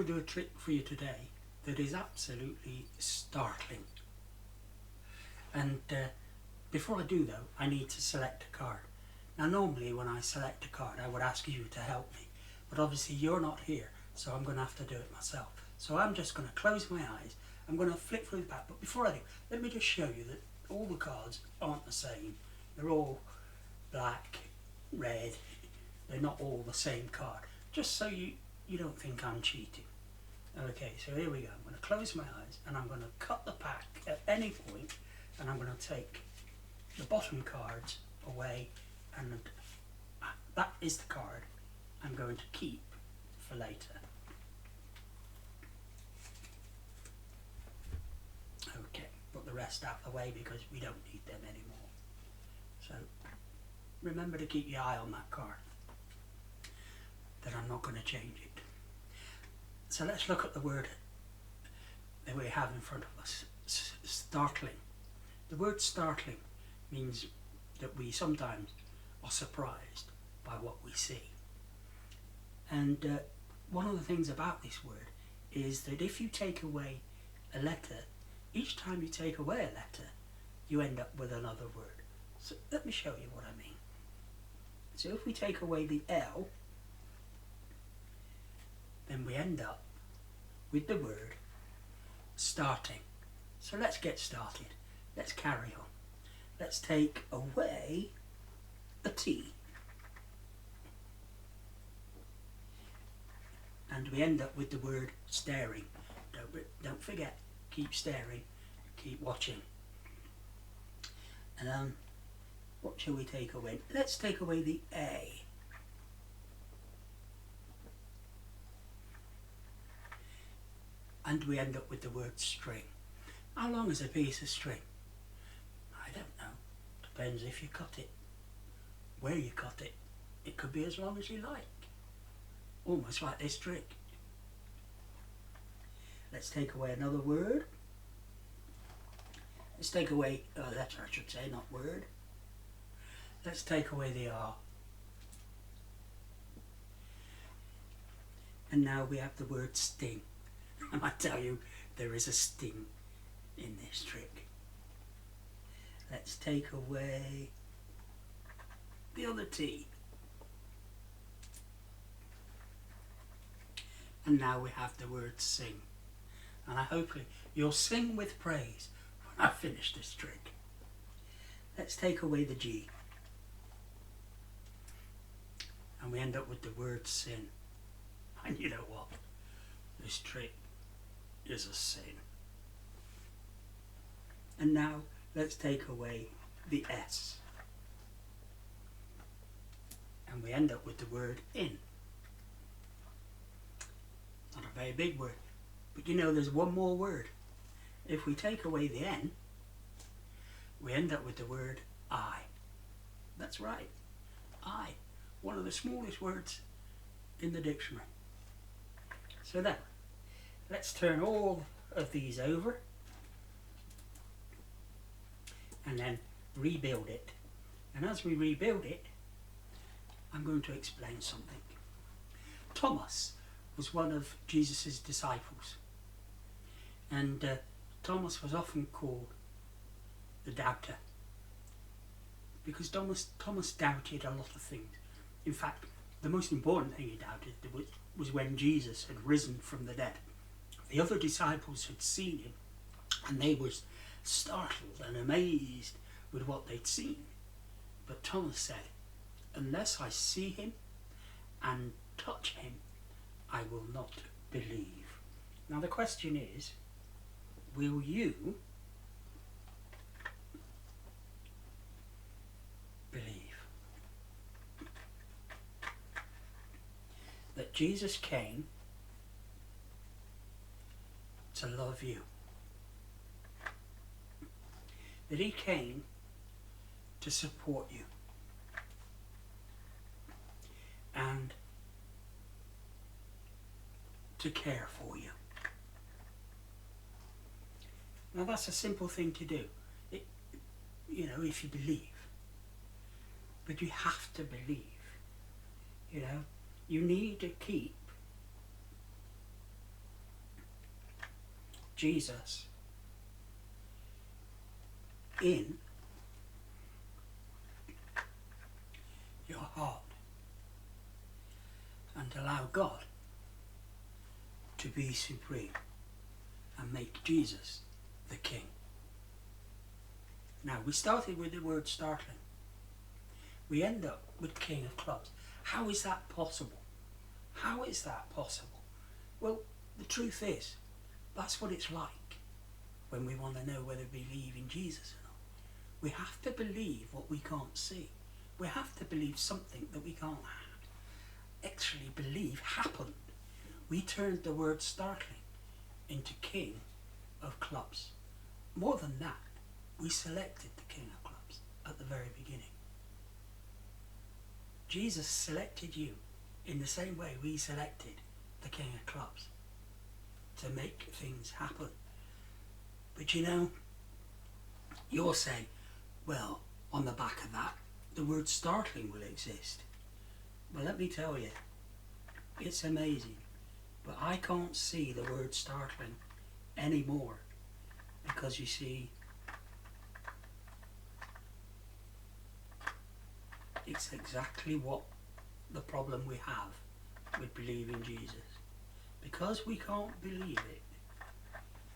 to do a trick for you today that is absolutely startling. And before I do though, I need to select a card. Now normally when I select a card I would ask you to help me, but obviously you're not here, so I'm going to have to do it myself. So I'm just going to close my eyes, I'm going to flip through the pack, but before I do, let me just show you that all the cards aren't the same. They're all black, red, they're not all the same card, just so you don't think I'm cheating. Okay, so here we go. I'm going to close my eyes and I'm going to cut the pack at any point, and I'm going to take the bottom cards away, and that is the card I'm going to keep for later. Okay, put the rest out of the way because we don't need them anymore. So remember to keep your eye on that card, that I'm not going to change it. So let's look at the word that we have in front of us, startling. The word startling means that we sometimes are surprised by what we see. And one of the things about this word is that if you take away a letter, each time you take away a letter, you end up with another word. So let me show you what I mean. So if we take away the L, then we end up with the word starting. So let's get started. Let's carry on. Let's take away a T. And we end up with the word staring. Don't forget, keep staring, keep watching. And what shall we take away? Let's take away the A. And we end up with the word string. How long is a piece of string? I don't know. Depends if you cut it, where you cut it. It could be as long as you like. Almost like this trick. Let's take away another word. Let's take away a letter, I should say, not word. Let's take away the R. And now we have the word sting. And I tell you, there is a sting in this trick. Let's take away the other T. And now we have the word sing. And hopefully you'll sing with praise when I finish this trick. Let's take away the G. And we end up with the word sin. And you know what? This trick is a sin. And now let's take away the S. And we end up with the word in. Not a very big word, but you know there's one more word. If we take away the N, we end up with the word I. That's right, I. One of the smallest words in the dictionary. So then, let's turn all of these over and then rebuild it. And as we rebuild it, I'm going to explain something. Thomas was one of Jesus' disciples, and Thomas was often called the doubter because Thomas doubted a lot of things. In fact, the most important thing he doubted was when Jesus had risen from the dead. The other disciples had seen him and they were startled and amazed with what they'd seen. But Thomas said, unless I see him and touch him, I will not believe. Now the question is, will you believe that Jesus came to love you? That he came to support you and to care for you. Now that's a simple thing to do, you know, if you believe. But you have to believe, you know. You need to keep Jesus in your heart and allow God to be supreme and make Jesus the King. Now, we started with the word startling. We end up with King of Clubs. How is that possible? How is that possible? Well, the truth is, that's what it's like when we want to know whether we believe in Jesus or not. We have to believe what we can't see. We have to believe something that we can't actually believe happened. We turned the word startling into King of Clubs. More than that, we selected the King of Clubs at the very beginning. Jesus selected you in the same way we selected the King of Clubs to make things happen. But you know, you're saying, well, on the back of that, the word startling will exist. Well, let me tell you, it's amazing, but I can't see the word startling anymore, because you see, it's exactly what the problem we have with believing Jesus. Because we can't believe it,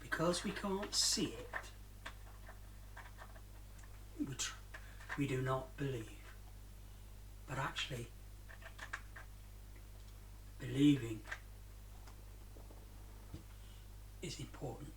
because we can't see it, we do not believe. But actually, believing is important.